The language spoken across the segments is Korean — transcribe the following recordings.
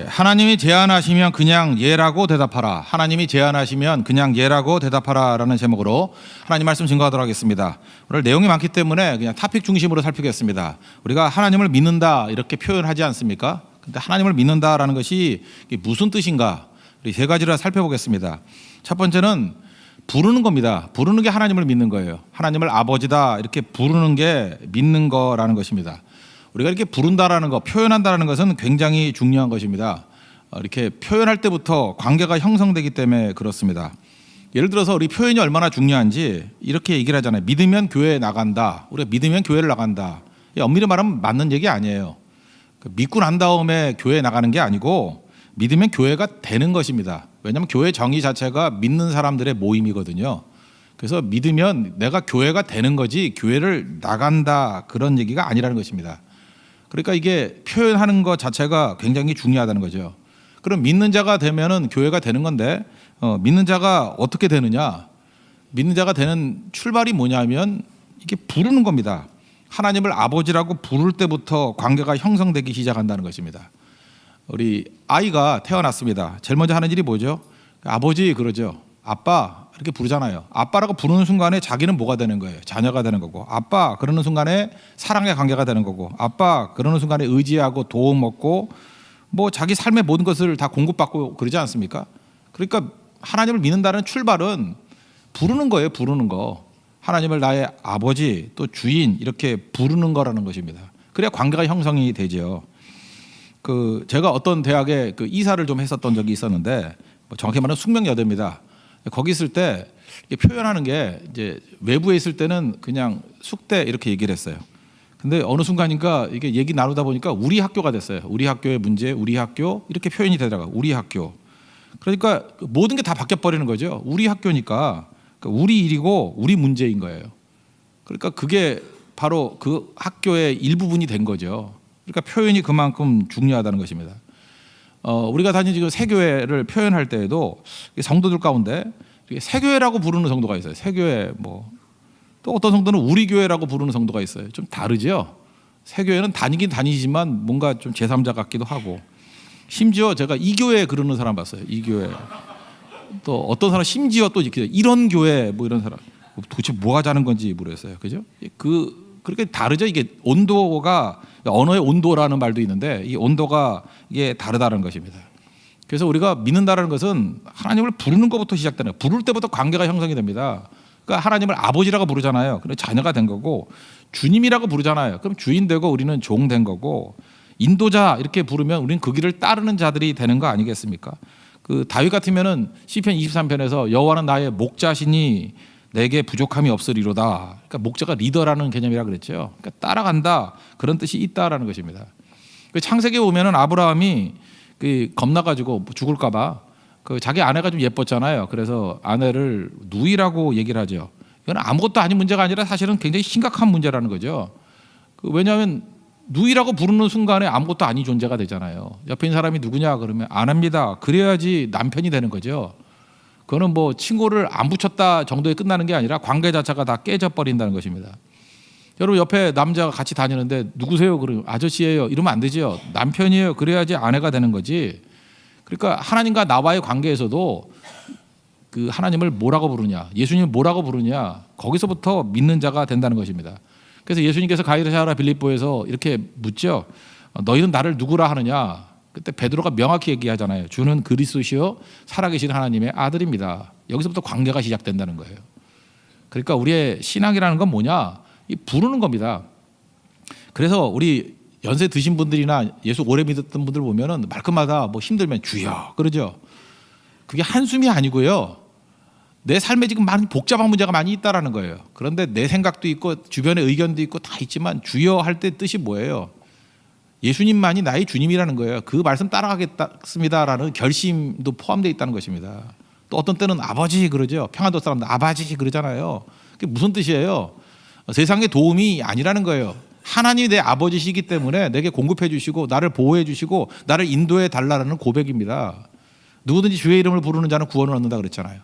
하나님이 제안하시면 그냥 예라고 대답하라. 하나님이 제안하시면 그냥 예라고 대답하라 라는 제목으로 하나님 말씀 증거하도록 하겠습니다. 오늘 내용이 많기 때문에 그냥 토픽 중심으로 살피겠습니다. 우리가 하나님을 믿는다 이렇게 표현하지 않습니까? 근데 하나님을 믿는다라는 것이 무슨 뜻인가? 우리 세 가지를 살펴보겠습니다. 첫 번째는 부르는 겁니다. 부르는 게 하나님을 믿는 거예요. 하나님을 아버지다 이렇게 부르는 게 믿는 거라는 것입니다. 우리가 이렇게 부른다라는 것, 표현한다라는 것은 굉장히 중요한 것입니다. 이렇게 표현할 때부터 관계가 형성되기 때문에 그렇습니다. 예를 들어서 우리 표현이 얼마나 중요한지 이렇게 얘기를 하잖아요. 믿으면 교회에 나간다. 우리가 믿으면 교회를 나간다. 엄밀히 말하면 맞는 얘기 아니에요. 믿고 난 다음에 교회에 나가는 게 아니고 믿으면 교회가 되는 것입니다. 왜냐하면 교회 정의 자체가 믿는 사람들의 모임이거든요. 그래서 믿으면 내가 교회가 되는 거지 교회를 나간다 그런 얘기가 아니라는 것입니다. 그러니까 이게 표현하는 것 자체가 굉장히 중요하다는 거죠. 그럼 믿는 자가 되면은 교회가 되는 건데 믿는 자가 어떻게 되느냐? 믿는 자가 되는 출발이 뭐냐면 이게 부르는 겁니다. 하나님을 아버지라고 부를 때부터 관계가 형성되기 시작한다는 것입니다. 우리 아이가 태어났습니다. 제일 먼저 하는 일이 뭐죠? 아버지 그러죠. 아빠 이렇게 부르잖아요. 아빠라고 부르는 순간에 자기는 뭐가 되는 거예요? 자녀가 되는 거고, 아빠 그러는 순간에 사랑의 관계가 되는 거고, 아빠 그러는 순간에 의지하고 도움 얻고 뭐 자기 삶의 모든 것을 다 공급받고 그러지 않습니까? 그러니까 하나님을 믿는다는 출발은 부르는 거예요. 부르는 거. 하나님을 나의 아버지 또 주인 이렇게 부르는 거라는 것입니다. 그래야 관계가 형성이 되죠. 제가 어떤 대학에 이사를 좀 했었던 적이 있었는데 정확히 말하면 숙명여대입니다. 거기 있을 때 표현하는 게 이제 외부에 있을 때는 그냥 숙대 이렇게 얘기를 했어요. 근데 어느 순간인가 이게 얘기 나누다 보니까 우리 학교가 됐어요. 우리 학교의 문제, 우리 학교 이렇게 표현이 되더라고요. 우리 학교. 그러니까 모든 게 다 바뀌어 버리는 거죠. 우리 학교니까 우리 일이고 우리 문제인 거예요. 그러니까 그게 바로 그 학교의 일부분이 된 거죠. 그러니까 표현이 그만큼 중요하다는 것입니다. 우리가 다니는 지금 세교회를 표현할 때에도 성도들 가운데 세교회라고 부르는 성도가 있어요. 세교회 또 어떤 성도는 우리 교회라고 부르는 성도가 있어요. 좀 다르죠. 세교회는 다니긴 다니지만 뭔가 좀 제3자 같기도 하고, 심지어 제가 이 교회 그러는 사람 봤어요. 이 교회. 또 어떤 사람 심지어 또 이런 교회 이런 사람 도대체 뭐가 자는 건지 모르겠어요. 그죠? 그렇게 다르죠. 이게 온도가 언어의 온도라는 말도 있는데 이 온도가 이게 다르다는 것입니다. 그래서 우리가 믿는다는 것은 하나님을 부르는 것부터 시작되는 거예요. 부를 때부터 관계가 형성이 됩니다. 그러니까 하나님을 아버지라고 부르잖아요. 그럼 자녀가 된 거고, 주님이라고 부르잖아요. 그럼 주인 되고 우리는 종 된 거고, 인도자 이렇게 부르면 우리는 그 길을 따르는 자들이 되는 거 아니겠습니까? 다윗 같으면은 시편 23편에서 여호와는 나의 목자시니 내게 부족함이 없으리로다. 그러니까 목자가 리더라는 개념이라 그랬죠. 그러니까 따라간다 그런 뜻이 있다라는 것입니다. 창세기에 보면은 아브라함이 겁나가지고 죽을까봐 자기 아내가 좀 예뻤잖아요. 그래서 아내를 누이라고 얘기를 하죠. 이건 아무것도 아닌 문제가 아니라 사실은 굉장히 심각한 문제라는 거죠. 왜냐하면 누이라고 부르는 순간에 아무것도 아닌 존재가 되잖아요. 옆에 있는 사람이 누구냐 그러면 안 합니다. 그래야지 남편이 되는 거죠. 그거는 친구를 안 붙였다 정도에 끝나는 게 아니라 관계 자체가 다 깨져 버린다는 것입니다. 여러분 옆에 남자가 같이 다니는데 누구세요? 그러면 아저씨예요. 이러면 안 되죠. 남편이에요. 그래야지 아내가 되는 거지. 그러니까 하나님과 나와의 관계에서도 하나님을 뭐라고 부르냐, 예수님을 뭐라고 부르냐, 거기서부터 믿는 자가 된다는 것입니다. 그래서 예수님께서 가이사랴 빌립보에서 이렇게 묻죠. 너희는 나를 누구라 하느냐? 그때 베드로가 명확히 얘기하잖아요. 주는 그리스도시요 살아계신 하나님의 아들입니다. 여기서부터 관계가 시작된다는 거예요. 그러니까 우리의 신앙이라는 건 뭐냐? 이 부르는 겁니다. 그래서 우리 연세 드신 분들이나 예수 오래 믿었던 분들 보면은 말끝마다 힘들면 주여 그러죠. 그게 한숨이 아니고요. 내 삶에 지금 많은 복잡한 문제가 많이 있다라는 거예요. 그런데 내 생각도 있고 주변의 의견도 있고 다 있지만 주여 할 때 뜻이 뭐예요? 예수님만이 나의 주님이라는 거예요. 그 말씀 따라가겠습니다라는 결심도 포함되어 있다는 것입니다. 또 어떤 때는 아버지 그러죠. 평안도 사람들 아버지 그러잖아요. 그게 무슨 뜻이에요? 세상의 도움이 아니라는 거예요. 하나님이 내 아버지시기 때문에 내게 공급해 주시고 나를 보호해 주시고 나를 인도해 달라는 고백입니다. 누구든지 주의 이름을 부르는 자는 구원을 얻는다 그랬잖아요.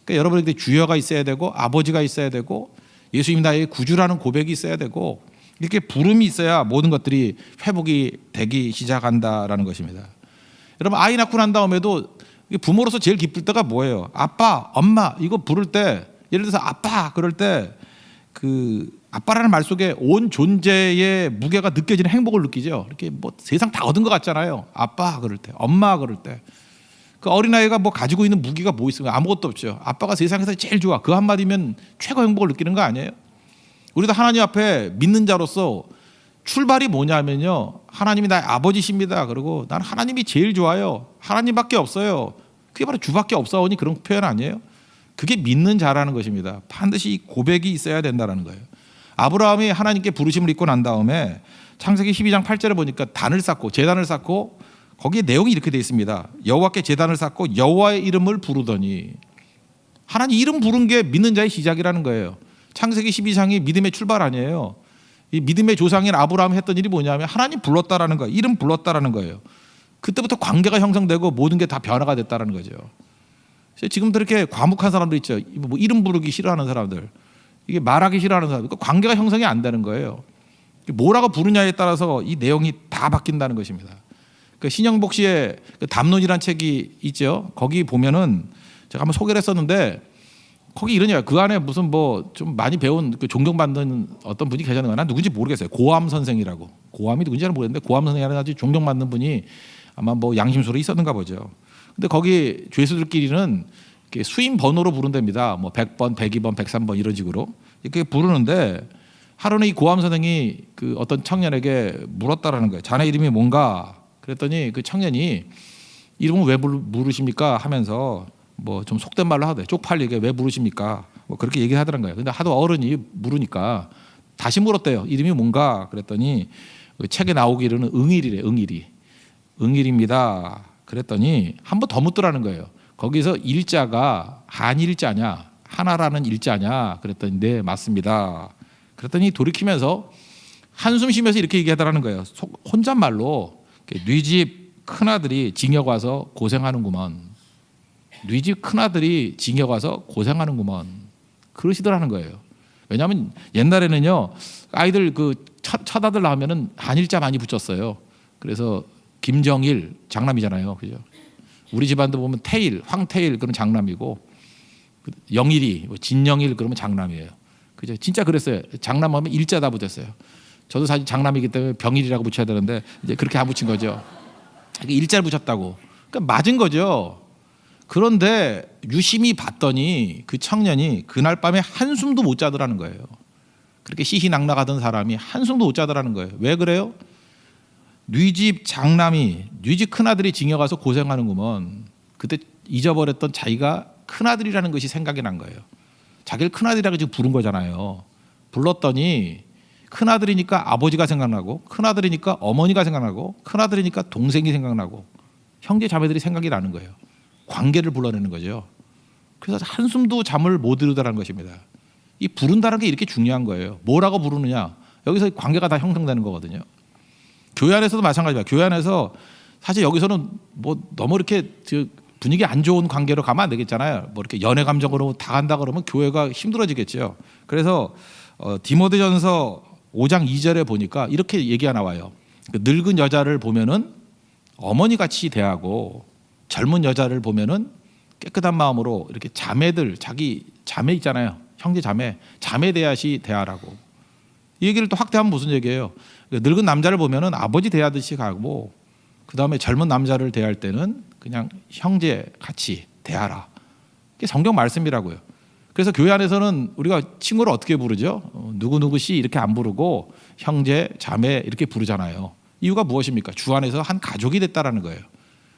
그러니까 여러분에게 주여가 있어야 되고 아버지가 있어야 되고 예수님이 나의 구주라는 고백이 있어야 되고 이렇게 부름이 있어야 모든 것들이 회복이 되기 시작한다라는 것입니다. 여러분 아이 낳고 난 다음에도 부모로서 제일 기쁠 때가 뭐예요? 아빠, 엄마 이거 부를 때 예를 들어서 아빠 그럴 때 그 아빠라는 말 속에 온 존재의 무게가 느껴지는 행복을 느끼죠. 이렇게 뭐 세상 다 얻은 것 같잖아요. 아빠 그럴 때, 엄마 그럴 때. 그 어린아이가 뭐 가지고 있는 무기가 뭐 있습니까? 아무것도 없죠. 아빠가 세상에서 제일 좋아. 그 한마디면 최고 행복을 느끼는 거 아니에요? 우리도 하나님 앞에 믿는 자로서 출발이 뭐냐면요. 하나님이 나의 아버지십니다. 그리고 난 하나님이 제일 좋아요. 하나님밖에 없어요. 그게 바로 주밖에 없사오니 그런 표현 아니에요? 그게 믿는 자라는 것입니다. 반드시 고백이 있어야 된다는 거예요. 아브라함이 하나님께 부르심을 입고 난 다음에 창세기 12장 8절에 보니까 단을 쌓고 제단을 쌓고 거기에 내용이 이렇게 되어 있습니다. 여호와께 제단을 쌓고 여호와의 이름을 부르더니 하나님 이름 부른 게 믿는 자의 시작이라는 거예요. 창세기 12장이 믿음의 출발 아니에요. 이 믿음의 조상인 아브라함이 했던 일이 뭐냐면 하나님 불렀다라는 거예요. 이름 불렀다라는 거예요. 그때부터 관계가 형성되고 모든 게 다 변화가 됐다는 거죠. 지금도 이렇게 과묵한 사람들 있죠. 뭐 이름 부르기 싫어하는 사람들, 이게 말하기 싫어하는 사람들, 관계가 형성이 안 되는 거예요. 뭐라고 부르냐에 따라서 이 내용이 다 바뀐다는 것입니다. 그 신영복 씨의 그 담론이라는 책이 있죠. 거기 보면은 제가 한번 소개를 했었는데 거기 이러냐. 그 안에 무슨 뭐 좀 많이 배운 그 존경받는 어떤 분이 계셨는 난 누군지 모르겠어요. 고암 선생이라고. 고암이 누군지는 모르겠는데 고암 선생이라는 아주 존경받는 분이 아마 뭐 양심소리 있었는가 보죠. 근데 거기 죄수들끼리는 수임 번호로 부른답니다. 뭐 100번, 102번, 103번 이런 식으로 이렇게 부르는데 하루는 이 고암 선생이 그 어떤 청년에게 물었다라는 거예요. 자네 이름이 뭔가? 그랬더니 그 청년이 이름은 왜 물으십니까? 하면서 뭐 좀 속된 말로 하대. 쪽팔리게 왜 물으십니까? 뭐 그렇게 얘기하더란 거예요. 근데 하도 어른이 물으니까 다시 물었대요. 이름이 뭔가? 그랬더니 그 책에 나오기로는 응일이래. 응일입니다. 그랬더니 한 번 더 묻더라는 거예요. 거기서 일자가 한일자냐 하나라는 일자냐 그랬더니 네 맞습니다. 그랬더니 돌이키면서 한숨 쉬면서 이렇게 얘기하더라는 거예요. 혼잣말로 네 집 큰아들이 징역 와서 고생하는구먼. 네 집 큰아들이 징역 와서 고생하는구먼. 그러시더라는 거예요. 왜냐하면 옛날에는요 아이들 그 첫 아들 나오면은 한일자 많이 붙였어요. 그래서 김정일 장남이잖아요, 그죠? 우리 집안도 보면 태일, 황태일 그런 장남이고 영일이, 진영일 그러면 장남이에요, 그죠? 진짜 그랬어요. 장남하면 일자 다 붙였어요. 저도 사실 장남이기 때문에 병일이라고 붙여야 되는데 이제 그렇게 안 붙인 거죠. 일자를 붙였다고. 그러니까 맞은 거죠. 그런데 유심히 봤더니 그 청년이 그날 밤에 한숨도 못 자더라는 거예요. 그렇게 시시낙낙하던 사람이 한숨도 못 자더라는 거예요. 왜 그래요? 네 집 장남이, 네 집 큰아들이 징역 가서 고생하는구먼. 그때 잊어버렸던 자기가 큰아들이라는 것이 생각이 난 거예요. 자기를 큰아들이라고 지금 부른 거잖아요. 불렀더니 큰아들이니까 아버지가 생각나고, 큰아들이니까 어머니가 생각나고, 큰아들이니까 동생이 생각나고, 형제 자매들이 생각이 나는 거예요. 관계를 불러내는 거죠. 그래서 한숨도 잠을 못 이루다라는 것입니다. 이 부른다는 게 이렇게 중요한 거예요. 뭐라고 부르느냐, 여기서 관계가 다 형성되는 거거든요. 교회 안에서도 마찬가지입니다. 교회 안에서 사실 여기서는 뭐 너무 이렇게 분위기 안 좋은 관계로 가면 안 되겠잖아요. 뭐 이렇게 연애 감정으로 다 간다 그러면 교회가 힘들어지겠죠. 그래서 디모데전서 5장 2절에 보니까 이렇게 얘기가 나와요. 늙은 여자를 보면은 어머니 같이 대하고 젊은 여자를 보면은 깨끗한 마음으로 이렇게 자매들, 자기 자매 있잖아요. 형제 자매 대하시 대하라고. 이 얘기를 또 확대하면 무슨 얘기예요? 늙은 남자를 보면은 아버지 대하듯이 가고, 그 다음에 젊은 남자를 대할 때는 그냥 형제 같이 대하라. 이게 성경 말씀이라고요. 그래서 교회 안에서는 우리가 친구를 어떻게 부르죠? 누구누구 씨 이렇게 안 부르고 형제, 자매 이렇게 부르잖아요. 이유가 무엇입니까? 주 안에서 한 가족이 됐다라는 거예요.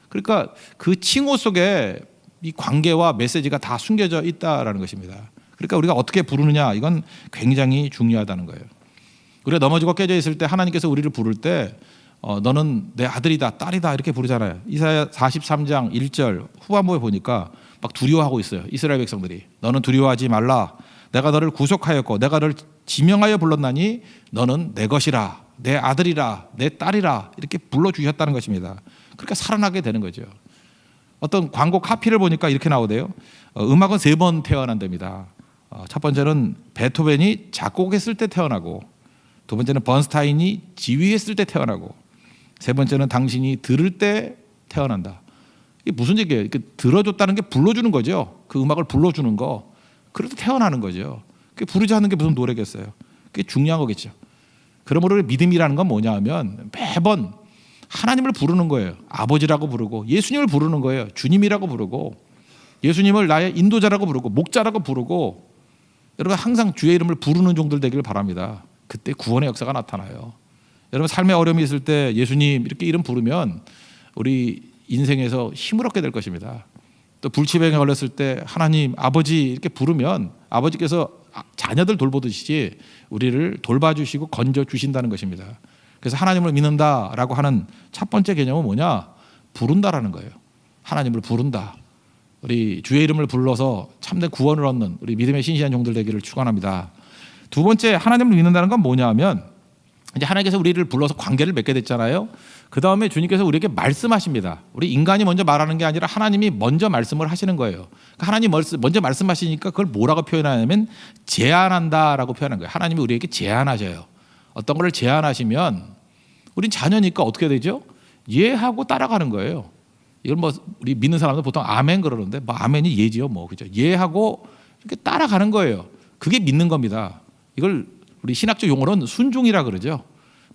그러니까 그 칭호 속에 이 관계와 메시지가 다 숨겨져 있다라는 것입니다. 그러니까 우리가 어떻게 부르느냐, 이건 굉장히 중요하다는 거예요. 우리가 넘어지고 깨져 있을 때 하나님께서 우리를 부를 때 너는 내 아들이다, 딸이다 이렇게 부르잖아요. 이사야 43장 1절 후반부에 보니까 막 두려워하고 있어요. 이스라엘 백성들이. 너는 두려워하지 말라. 내가 너를 구속하였고 내가 너를 지명하여 불렀나니 너는 내 것이라, 내 아들이라, 내 딸이라 이렇게 불러주셨다는 것입니다. 그러니까 살아나게 되는 거죠. 어떤 광고 카피를 보니까 이렇게 나오대요. 음악은 3번 태어난답니다. 첫 번째는 베토벤이 작곡했을 때 태어나고, 두 번째는 번스타인이 지휘했을 때 태어나고, 세 번째는 당신이 들을 때 태어난다. 이게 무슨 얘기예요? 들어줬다는 게 불러주는 거죠. 그 음악을 불러주는 거. 그래도 태어나는 거죠. 그게 부르지 않는 게 무슨 노래겠어요. 그게 중요한 거겠죠. 그러므로 믿음이라는 건 뭐냐 하면 매번 하나님을 부르는 거예요. 아버지라고 부르고 예수님을 부르는 거예요. 주님이라고 부르고 예수님을 나의 인도자라고 부르고 목자라고 부르고 여러분 항상 주의 이름을 부르는 종들 되기를 바랍니다. 그때 구원의 역사가 나타나요. 여러분 삶의 어려움이 있을 때 예수님 이렇게 이름 부르면 우리 인생에서 힘을 얻게 될 것입니다. 또 불치병에 걸렸을 때 하나님 아버지 이렇게 부르면 아버지께서 자녀들 돌보듯이 우리를 돌봐주시고 건져주신다는 것입니다. 그래서 하나님을 믿는다라고 하는 첫 번째 개념은 뭐냐? 부른다라는 거예요. 하나님을 부른다. 우리 주의 이름을 불러서 참된 구원을 얻는 우리 믿음의 신실한 종들 되기를 축원합니다. 두 번째 하나님을 믿는다는 건 뭐냐 하면 이제 하나님께서 우리를 불러서 관계를 맺게 됐잖아요. 그 다음에 주님께서 우리에게 말씀하십니다. 우리 인간이 먼저 말하는 게 아니라 하나님이 먼저 말씀을 하시는 거예요. 그러니까 하나님이 먼저 말씀하시니까 그걸 뭐라고 표현하냐면 제안한다라고 표현한 거예요. 하나님이 우리에게 제안하셔요. 어떤 걸 제안하시면 우린 자녀니까 어떻게 되죠? 예하고 따라가는 거예요. 이걸 뭐 우리 믿는 사람들 보통 아멘 그러는데 뭐 아멘이 예지요, 뭐 그죠? 예하고 이렇게 따라가는 거예요. 그게 믿는 겁니다. 이걸 우리 신학적 용어로는 순종이라 그러죠.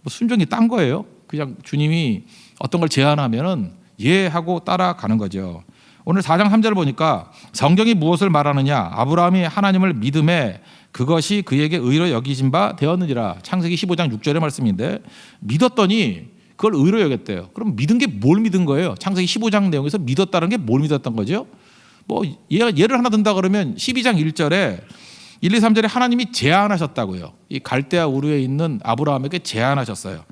뭐 순종이 딴 거예요. 그냥 주님이 어떤 걸 제안하면은 예하고 따라가는 거죠. 오늘 4장 3절을 보니까 성경이 무엇을 말하느냐? 아브라함이 하나님을 믿음에 그것이 그에게 의로 여기신 바 되었느니라. 창세기 15장 6절의 말씀인데 믿었더니 그걸 의로 여겼대요. 그럼 믿은 게 뭘 믿은 거예요? 창세기 15장 내용에서 믿었다는 게 뭘 믿었던 거죠? 뭐 예를 하나 든다 그러면 12장 1절에 1, 2, 3절에 하나님이 제안하셨다고요. 이 갈대아 우르에 있는 아브라함에게 제안하셨어요.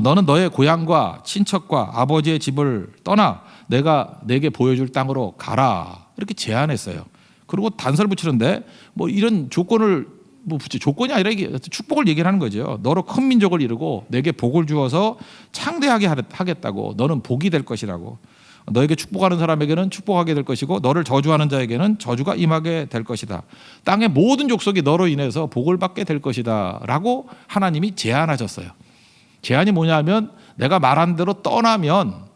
너는 너의 고향과 친척과 아버지의 집을 떠나 내가 내게 보여줄 땅으로 가라. 이렇게 제안했어요. 그리고 단서를 붙이는데 뭐 이런 조건을 뭐 조건이 아니라 이게 축복을 얘기를 하는 거죠. 너로 큰 민족을 이루고 내게 복을 주어서 창대하게 하겠다고. 너는 복이 될 것이라고. 너에게 축복하는 사람에게는 축복하게 될 것이고 너를 저주하는 자에게는 저주가 임하게 될 것이다. 땅의 모든 족속이 너로 인해서 복을 받게 될 것이다 라고 하나님이 제안하셨어요. 제안이 뭐냐면 내가 말한 대로 떠나면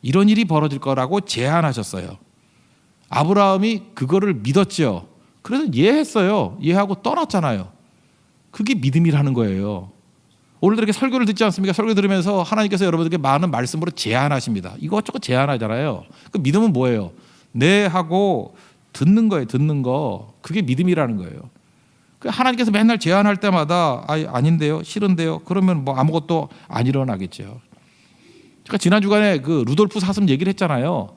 이런 일이 벌어질 거라고 제안하셨어요. 아브라함이 그거를 믿었죠. 그래서 이해했어요. 이해하고 떠났잖아요. 그게 믿음이라는 거예요. 오늘도 이렇게 설교를 듣지 않습니까? 설교 들으면서 하나님께서 여러분들에게 많은 말씀으로 제안하십니다. 이것저것 제안하잖아요. 그 믿음은 뭐예요? 네 하고 듣는 거예요. 듣는 거. 그게 믿음이라는 거예요. 하나님께서 맨날 제안할 때마다 아닌데요, 싫은데요. 그러면 뭐 아무것도 안 일어나겠죠. 제가 지난 주간에 그 루돌프 사슴 얘기를 했잖아요.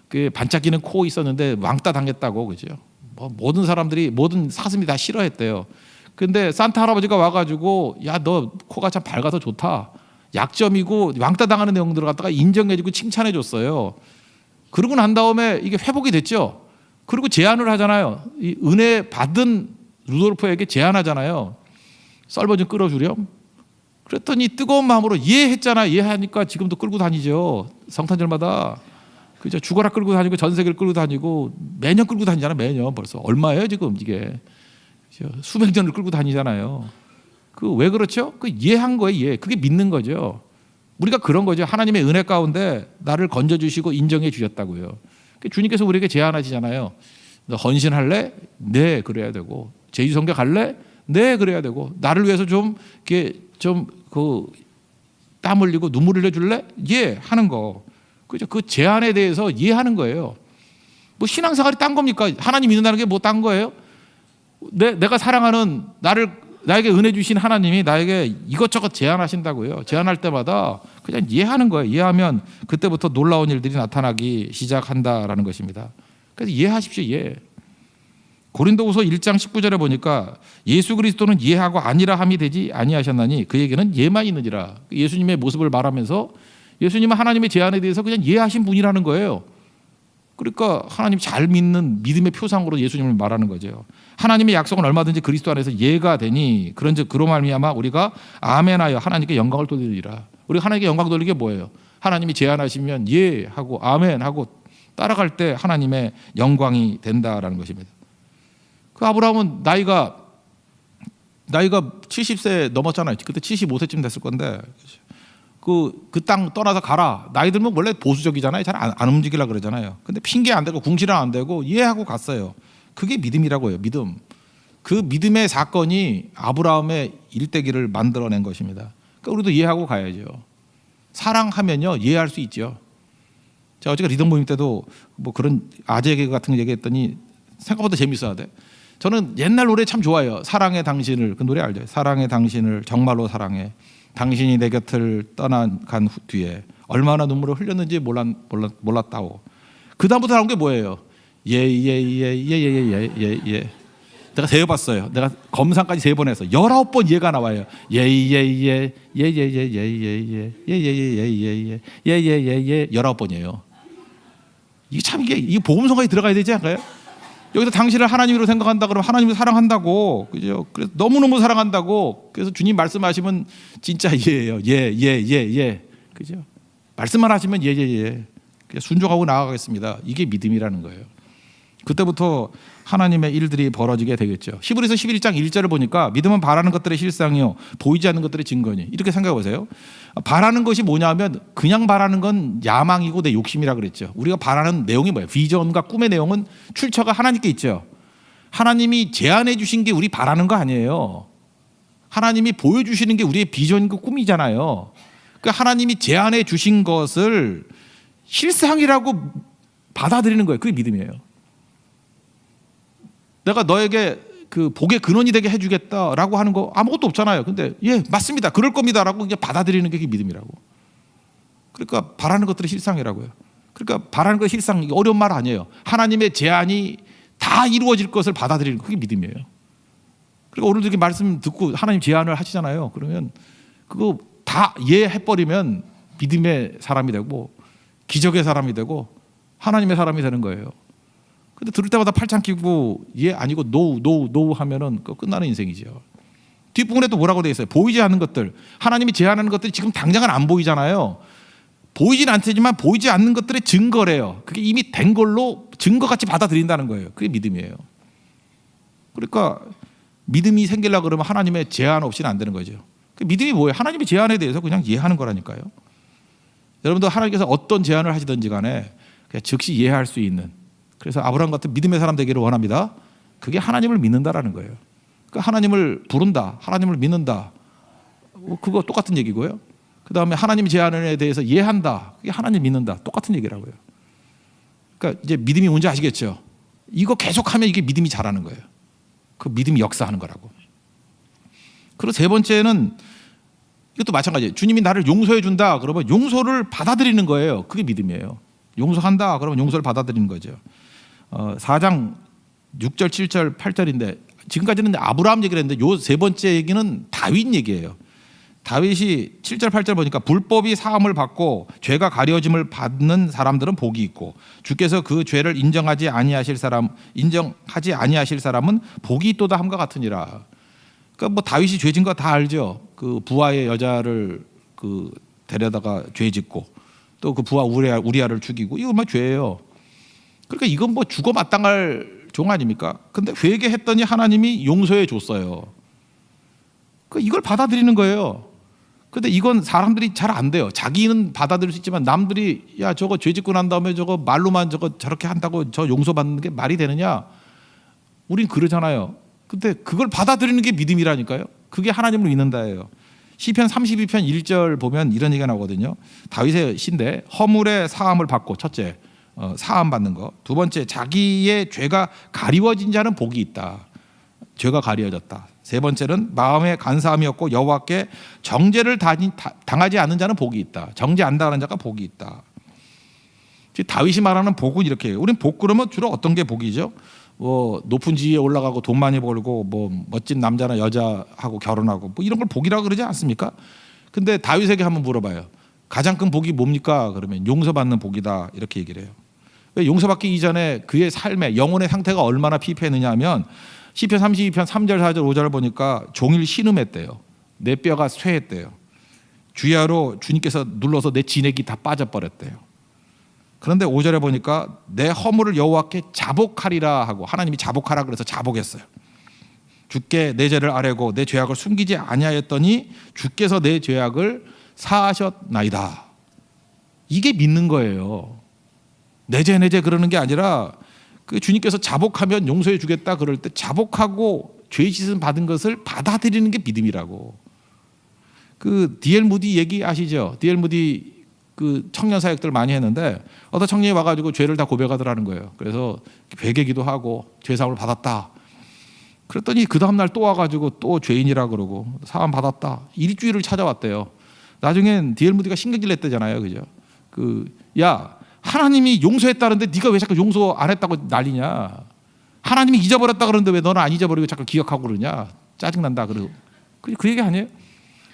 그 반짝이는 코 있었는데 왕따 당했다고, 그죠? 뭐 모든 사람들이 모든 사슴이 다 싫어했대요. 근데 산타 할아버지가 와가지고 야, 너 코가 참 밝아서 좋다. 약점이고 왕따 당하는 내용들을 갖다가 인정해주고 칭찬해줬어요. 그러고 난 다음에 이게 회복이 됐죠. 그리고 제안을 하잖아요. 이 은혜 받은 루돌프에게 제안하잖아요. 썰버 좀 끌어주렴. 그랬더니 뜨거운 마음으로 이해했잖아. 이해하니까 지금도 끌고 다니죠. 성탄절마다. 그죠? 죽어라 끌고 다니고 전 세계를 끌고 다니고 매년 끌고 다니잖아. 매년 벌써 얼마예요 지금 이게. 수백 년을 끌고 다니잖아요. 그 왜 그렇죠? 그 이해한 거예요. 이해. 그게 믿는 거죠. 우리가 그런 거죠. 하나님의 은혜 가운데 나를 건져주시고 인정해 주셨다고요. 주님께서 우리에게 제안하시잖아요. 너 헌신할래? 네, 그래야 되고. 제주성교 갈래? 네, 그래야 되고. 나를 위해서 좀 땀 흘리고 눈물 흘려줄래? 예, 하는 거. 그죠? 그 제안에 대해서 이해하는 거예요. 뭐 신앙생활이 딴 겁니까? 하나님 믿는다는 게 뭐 딴 거예요? 내가 사랑하는 나에게 은혜 주신 하나님이 나에게 이것저것 제안하신다고요. 제안할 때마다 그냥 이해하는 거예요. 이해하면 그때부터 놀라운 일들이 나타나기 시작한다라는 것입니다. 그래서 이해하십시오. 이해. 고린도후서 1장 19절에 보니까 예수 그리스도는 예하고 아니라 함이 되지 아니하셨나니 그에게는 예만 있느니라. 예수님의 모습을 말하면서 예수님은 하나님의 제안에 대해서 그냥 이해하신 분이라는 거예요. 그러니까 하나님 잘 믿는 믿음의 표상으로 예수님을 말하는 거죠. 하나님의 약속은 얼마든지 그리스도 안에서 예가 되니 그런즉 그로 말미암아 우리가 아멘하여 하나님께 영광을 돌리리라. 우리가 하나님께 영광 돌리는 게 뭐예요? 하나님이 제안하시면 예하고 아멘하고 따라갈 때 하나님의 영광이 된다라는 것입니다. 그 아브라함은 나이가 70세 넘었잖아요. 그때 75세쯤 됐을 건데 그 땅 떠나서 가라. 나이 들면 원래 보수적이잖아요. 잘 안 움직이려고 그러잖아요. 근데 핑계 안 대고 궁시렁 안 대고 이해하고 갔어요. 그게 믿음이라고 해요. 믿음. 그 믿음의 사건이 아브라함의 일대기를 만들어낸 것입니다. 그러니까 우리도 이해하고 가야죠. 사랑하면요 이해할 수 있죠. 제가 어제 리더 모임 때도 뭐 그런 아재 개그 같은 거 얘기했더니 생각보다 재밌어야 돼. 저는 옛날 노래 참 좋아해요. 사랑해 당신을, 그 노래 알죠? 사랑해 당신을 정말로 사랑해. 당신이 내 곁을 떠난 뒤에 얼마나 눈물을 흘렸는지 몰랐다고. 그 다음부터 나온 게 뭐예요? 예. 내가 세어봤어요. 내가 검상까지 3번 해서 19번 예가 나와요. 예 19번이에요. 이게 참 이게 복음성가에 들어가야 되지 않을까요? 여기서 당신을 하나님으로 생각한다 그러면 하나님을 사랑한다고, 그죠? 그래서 너무너무 사랑한다고. 그래서 주님 말씀하시면 진짜 예예요. 예. 그죠? 말씀만 하시면 예. 순종하고 나아가겠습니다. 이게 믿음이라는 거예요. 그때부터 하나님의 일들이 벌어지게 되겠죠. 히브리서 11장 1절을 보니까 믿음은 바라는 것들의 실상이요 보이지 않는 것들의 증거니. 이렇게 생각해 보세요. 바라는 것이 뭐냐면 그냥 바라는 건 야망이고 내 욕심이라 그랬죠. 우리가 바라는 내용이 뭐예요? 비전과 꿈의 내용은 출처가 하나님께 있죠. 하나님이 제안해 주신 게 우리 바라는 거 아니에요. 하나님이 보여주시는 게 우리의 비전이고 꿈이잖아요. 그러니까 하나님이 제안해 주신 것을 실상이라고 받아들이는 거예요. 그게 믿음이에요. 내가 너에게 그 복의 근원이 되게 해주겠다라고 하는 거 아무것도 없잖아요. 근데 예 맞습니다. 그럴 겁니다라고 이제 받아들이는 게 그게 믿음이라고. 그러니까 바라는 것들이 실상이라고요. 그러니까 바라는 것이 실상, 어려운 말 아니에요. 하나님의 제안이 다 이루어질 것을 받아들이는 거, 그게 믿음이에요. 그러니까 오늘도 이렇게 말씀 듣고 하나님 제안을 하시잖아요. 그러면 그거 다 이해해버리면 믿음의 사람이 되고 기적의 사람이 되고 하나님의 사람이 되는 거예요. 근데 들을 때마다 팔짱 끼고 예 아니고 노 하면은 끝나는 인생이죠. 뒷부분에 또 뭐라고 되어 있어요? 보이지 않는 것들, 하나님이 제안하는 것들이 지금 당장은 안 보이잖아요. 보이진 않지만 보이지 않는 것들의 증거래요. 그게 이미 된 걸로 증거같이 받아들인다는 거예요. 그게 믿음이에요. 그러니까 믿음이 생기려고 그러면 하나님의 제안 없이는 안 되는 거죠. 그 믿음이 뭐예요? 하나님의 제안에 대해서 그냥 이해하는 거라니까요. 여러분도 하나님께서 어떤 제안을 하시든지 간에 그냥 즉시 이해할 수 있는, 그래서 아브라함 같은 믿음의 사람 되기를 원합니다. 그게 하나님을 믿는다라는 거예요. 그러니까 하나님을 부른다, 하나님을 믿는다, 그거 똑같은 얘기고요. 그 다음에 하나님 제안에 대해서 이해한다, 그게 하나님 믿는다, 똑같은 얘기라고요. 그러니까 이제 믿음이 뭔지 아시겠죠? 이거 계속하면 이게 믿음이 자라는 거예요. 그 믿음이 역사하는 거라고. 그리고 3번째는 이것도 마찬가지예요. 주님이 나를 용서해 준다 그러면 용서를 받아들이는 거예요. 그게 믿음이에요. 용서한다 그러면 용서를 받아들이는 거죠. 4장 6절, 7절, 8절인데 지금까지는 아브라함 얘기를 했는데 요 3번째 얘기는 다윗 얘기예요. 다윗이 7절, 8절 보니까 불법이 사함을 받고 죄가 가려짐을 받는 사람들은 복이 있고 주께서 그 죄를 인정하지 아니하실 사람은 복이 있도다 함과 같으니라. 그러니까 뭐 다윗이 죄진 거 다 알죠. 그 부하의 여자를 그 데려다가 죄짓고 또 그 부하 우리아를 죽이고 이거 뭐 죄예요. 그러니까 이건 뭐 죽어 마땅할 종 아닙니까? 근데 회개했더니 하나님이 용서해 줬어요. 그러니까 이걸 받아들이는 거예요. 근데 이건 사람들이 잘 안 돼요. 자기는 받아들일 수 있지만 남들이 야 저거 죄 짓고 난 다음에 저거 말로만 저거 저렇게 한다고 저 용서받는 게 말이 되느냐? 우린 그러잖아요. 근데 그걸 받아들이는 게 믿음이라니까요. 그게 하나님을 믿는다예요. 시편 32편 1절 보면 이런 얘기가 나오거든요. 다윗의 시인데 허물의 사함을 받고, 첫째 사함 받는 거, 두 번째 자기의 죄가 가리워진 자는 복이 있다. 죄가 가리워졌다. 세 번째는 마음의 간사함이 없고 여호와께 정죄를 당하지 않는 자는 복이 있다. 정죄 안 당하는 자가 복이 있다. 다윗이 말하는 복은 이렇게 해요. 우린 복 그러면 주로 어떤 게 복이죠? 뭐 높은 지위에 올라가고 돈 많이 벌고 뭐 멋진 남자나 여자하고 결혼하고 뭐 이런 걸 복이라고 그러지 않습니까? 근데 다윗에게 한번 물어봐요. 가장 큰 복이 뭡니까? 그러면 용서받는 복이다, 이렇게 얘기를 해요. 왜 용서받기 이전에 그의 삶의 영혼의 상태가 얼마나 피폐했느냐 하면 시편 32편 3절 4절 5절을 보니까 종일 신음했대요. 내 뼈가 쇠했대요. 주야로 주님께서 눌러서 내 진액이 다 빠져버렸대요. 그런데 5절에 보니까 내 허물을 여호와께 자복하리라 하고, 하나님이 자복하라 그래서 자복했어요. 주께 내 죄를 아뢰고 내 죄악을 숨기지 아니하였더니 주께서 내 죄악을 사하셨나이다. 이게 믿는 거예요. 내재 그러는 게 아니라 그 주님께서 자복하면 용서해 주겠다 그럴 때 자복하고 죄 씻음 받은 것을 받아들이는 게 믿음이라고. 그 D.L. 무디 얘기 아시죠? D.L. 무디 그 청년 사역들 많이 했는데 어떤 청년이 와가지고 죄를 다 고백하더라는 거예요. 그래서 회개기도 하고 죄사함을 받았다. 그랬더니 그 다음날 또 와가지고 또 죄인이라 그러고 사함 받았다. 일주일을 찾아왔대요. 나중엔 D.L. 무디가 신경질 냈대잖아요, 그죠? 야, 하나님이 용서했다는데 네가 왜 자꾸 용서 안 했다고 난리냐? 하나님이 잊어버렸다 그러는데 왜 너는 안 잊어버리고 자꾸 기억하고 그러냐? 짜증난다 그러고. 그 얘기 아니에요?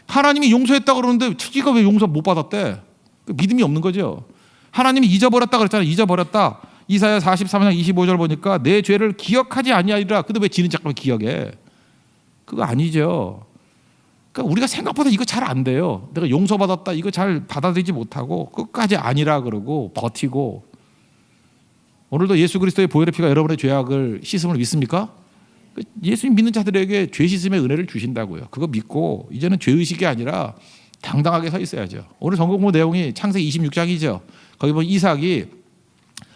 하나님이 용서했다 그러는데 네가 왜 용서 못 받았대? 믿음이 없는 거죠. 하나님이 잊어버렸다 그랬잖아요. 잊어버렸다. 이사야 43장 25절 보니까 내 죄를 기억하지 아니하리라. 근데 왜 지는 자꾸 기억해? 그거 아니죠. 그러니까 우리가 생각보다 이거 잘 안 돼요. 내가 용서받았다 이거 잘 받아들이지 못하고 끝까지 아니라 그러고 버티고. 오늘도 예수 그리스도의 보혈의 피가 여러분의 죄악을 씻음을 믿습니까? 예수님 믿는 자들에게 죄 씻음의 은혜를 주신다고요. 그거 믿고 이제는 죄의식이 아니라 당당하게 서 있어야죠. 오늘 전공 공부 내용이 창세기 26장이죠. 거기 보면 이삭이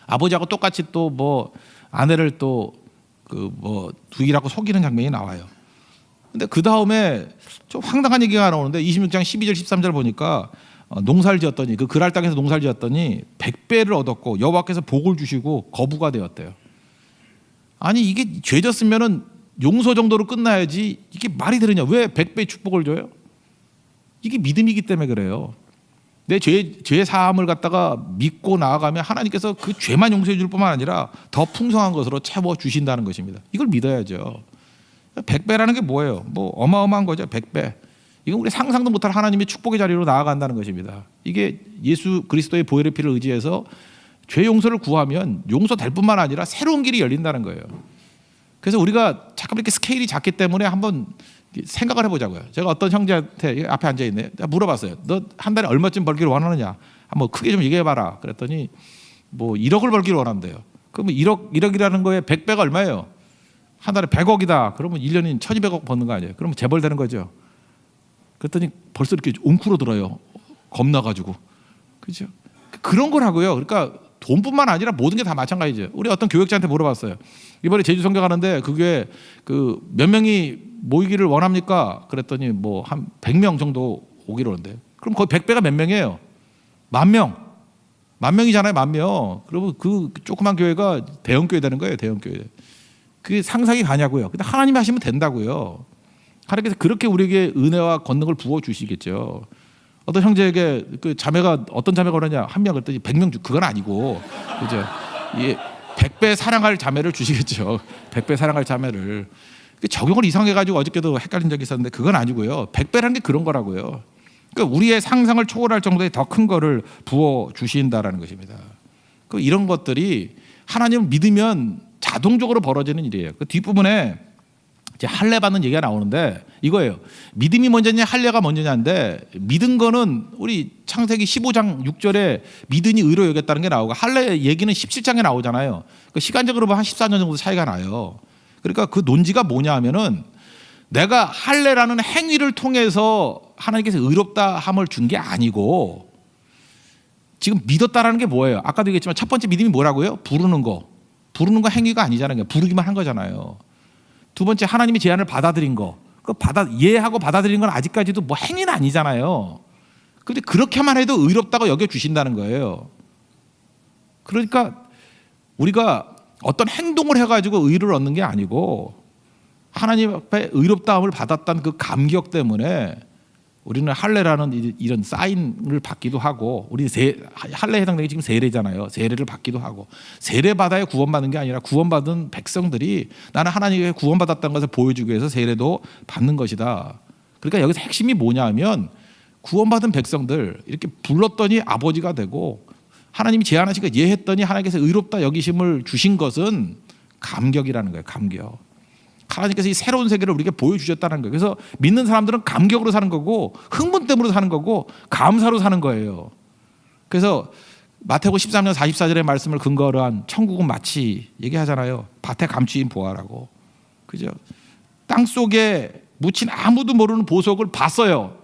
아버지하고 똑같이 또 뭐 아내를 또 그 뭐 두이라고 속이는 장면이 나와요. 근데 그 다음에 좀 황당한 얘기가 나오는데 26장 12절 13절 보니까 농사를 지었더니 그 그랄 땅에서 농사를 지었더니 100배를 얻었고 여호와께서 복을 주시고 거부가 되었대요. 아니 이게 죄졌으면은 용서 정도로 끝나야지 이게 말이 되느냐? 왜 100배 축복을 줘요? 이게 믿음이기 때문에 그래요. 내 죄 사함을 갖다가 믿고 나아가면 하나님께서 그 죄만 용서해 줄 뿐만 아니라 더 풍성한 것으로 채워 주신다는 것입니다. 이걸 믿어야죠. 100배라는 게 뭐예요? 뭐 어마어마한 거죠. 100배. 이건 우리 상상도 못할 하나님의 축복의 자리로 나아간다는 것입니다. 이게 예수 그리스도의 보혈의 피를 의지해서 죄 용서를 구하면 용서될 뿐만 아니라 새로운 길이 열린다는 거예요. 그래서 우리가 잠깐 이렇게 스케일이 작기 때문에 한번 생각을 해보자고요. 제가 어떤 형제한테 앞에 앉아 있네. 물어봤어요. 너 한 달에 얼마쯤 벌기를 원하느냐? 한번 크게 좀 얘기해봐라. 그랬더니 뭐 1억을 벌기를 원한대요. 그러면 1억이라는 거에 100배가 얼마예요? 한 달에 100억이다. 그러면 1년인 1200억 버는 거 아니에요? 그러면 재벌 되는 거죠. 그랬더니 벌써 이렇게 웅크러들어요. 겁나가지고. 그죠? 그런 거라고요. 그러니까 돈뿐만 아니라 모든 게 다 마찬가지죠. 우리 어떤 교역자한테 물어봤어요. 이번에 제주 선교 가는데 그게 그 몇 명이 모이기를 원합니까? 그랬더니 뭐 한 100명 정도 오기로 하는데 그럼 거의 100배가 몇 명이에요? 10,000명. 10,000명이잖아요. 10,000명. 그러면 그 조그만 교회가 대형 교회 되는 거예요. 대형 교회. 그게 상상이 가냐고요. 근데 하나님이 하시면 된다고요. 하나님께서 그렇게 우리에게 은혜와 권능을 부어 주시겠죠. 어떤 형제에게 그 자매가 어떤 자매가 그러냐 한 명 그랬더니 100명 그건 아니고 그죠? 예, 100배 사랑할 자매를 주시겠죠. 100배 사랑할 자매를 적용을 이상해가지고 어저께도 헷갈린 적이 있었는데 그건 아니고요. 100배라는 게 그런 거라고요. 그러니까 우리의 상상을 초월할 정도의 더 큰 거를 부어 주신다라는 것입니다. 그 이런 것들이 하나님을 믿으면 자동적으로 벌어지는 일이에요. 그 뒷부분에 이제 할례 받는 얘기가 나오는데 이거예요. 믿음이 먼저냐 할례가 먼저냐인데 믿은 거는 우리 창세기 15장 6절에 믿으니 의로 여겼다는 게 나오고 할례 얘기는 17장에 나오잖아요. 그 시간적으로 보면 한 14년 정도 차이가 나요. 그러니까 그 논지가 뭐냐 하면은 내가 할례라는 행위를 통해서 하나님께서 의롭다 함을 준 게 아니고 지금 믿었다라는 게 뭐예요? 아까도 얘기했지만 첫 번째 믿음이 뭐라고요? 부르는 거 행위가 아니잖아요. 부르기만 한 거잖아요. 두 번째 하나님의 제안을 받아들인 거. 그 이해하고 받아들인 건 아직까지도 뭐 행위는 아니잖아요. 그런데 그렇게만 해도 의롭다고 여겨 주신다는 거예요. 그러니까 우리가 어떤 행동을 해가지고 의를 얻는 게 아니고 하나님 앞에 의롭다함을 받았다는 그 감격 때문에 우리는 할례라는 이런 사인을 받기도 하고 우리 할례에 해당되는 게 지금 세례잖아요. 세례를 받기도 하고 세례 받아야 구원받는 게 아니라 구원받은 백성들이 나는 하나님께 구원받았다는 것을 보여주기 위해서 세례도 받는 것이다. 그러니까 여기서 핵심이 뭐냐 하면 구원받은 백성들 이렇게 불렀더니 아버지가 되고 하나님이 제안하시고 예했더니 하나님께서 의롭다 여기심을 주신 것은 감격이라는 거예요. 감격. 하나님께서 이 새로운 세계를 우리에게 보여주셨다는 거예요. 그래서 믿는 사람들은 감격으로 사는 거고 흥분 때문에 사는 거고 감사로 사는 거예요. 그래서 마태복음 13장 44절의 말씀을 근거로 한 천국은 마치 얘기하잖아요. 밭에 감추인 보화라고. 그죠? 땅 속에 묻힌 아무도 모르는 보석을 봤어요.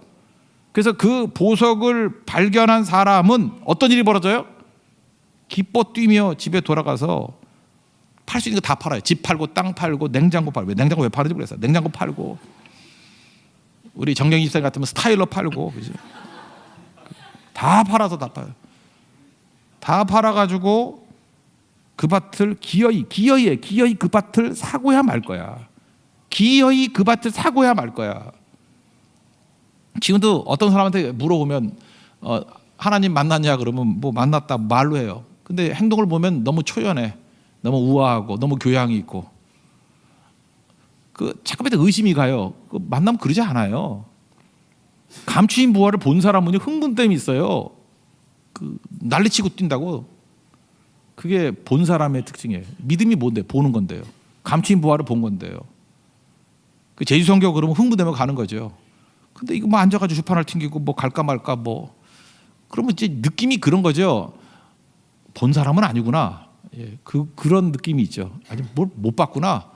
그래서 그 보석을 발견한 사람은 어떤 일이 벌어져요? 기뻐 뛰며 집에 돌아가서 팔 수 있는 거 다 팔아요. 집 팔고 땅 팔고 냉장고 팔고. 냉장고 왜 파는지 모르겠어요. 냉장고 팔고, 우리 정경희 집사님 같으면 스타일러 팔고, 그죠? 다 팔아서 다 팔아요. 다 팔아가지고 그 밭을 기어이 그 밭을 사고야 말 거야. 기어이 그 밭을 사고야 말 거야. 지금도 어떤 사람한테 물어보면 하나님 만났냐 그러면 뭐 만났다 말로 해요. 근데 행동을 보면 너무 초연해, 너무 우아하고 너무 교양이 있고, 그 잠깐만 의심이 가요. 그 만나면 그러지 않아요. 감추인 부활을 본 사람은 흥분됨이 있어요. 그 난리치고 뛴다고. 그게 본 사람의 특징이에요. 믿음이 뭔데? 보는 건데요. 감추인 부활을 본 건데요. 그 제주성교 그러면 흥분되면 가는 거죠. 근데 이거 뭐 앉아가지고 주판을 튕기고 뭐 갈까 말까 뭐, 그러면 이제 느낌이 그런 거죠. 본 사람은 아니구나. 예, 그런 느낌이 있죠. 아니 뭘 못 봤구나.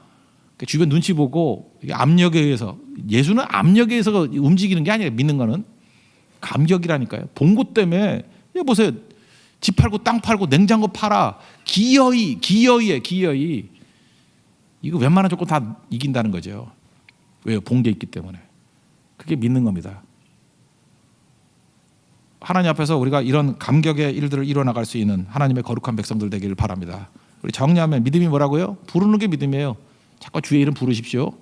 주변 눈치 보고, 압력에 의해서, 예수는 압력에 의해서 움직이는 게 아니에요. 믿는 거는 감격이라니까요. 본 것 때문에. 보세요. 집 팔고 땅 팔고 냉장고 팔아. 기어이. 이거 웬만한 조건 다 이긴다는 거죠. 왜요? 본 게 있기 때문에. 그게 믿는 겁니다. 하나님 앞에서 우리가 이런 감격의 일들을 이뤄나갈 수 있는 하나님의 거룩한 백성들 되기를 바랍니다. 우리 정리하면 믿음이 뭐라고요? 부르는 게 믿음이에요. 자꾸 주의 이름 부르십시오.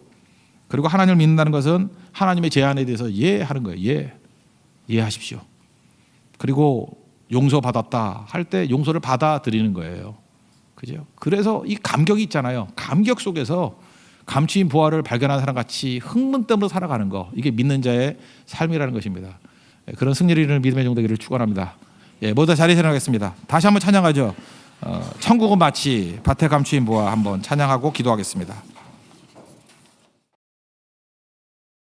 그리고 하나님을 믿는다는 것은 하나님의 제안에 대해서 예하는 거예요. 예하십시오. 그리고 용서받았다 할 때 용서를 받아들이는 거예요. 그죠? 그래서 이 감격이 있잖아요. 감격 속에서 감추인 부활을 발견한 사람 같이 흥분 때문에 살아가는 거, 이게 믿는 자의 삶이라는 것입니다. 그런 승리를 이루는 믿음의 종되기를 축원합니다. 모두 자리에 일어나겠습니다. 다시 한번 찬양하죠. 천국은 마치 밭에 감추인 부활 한번 찬양하고 기도하겠습니다.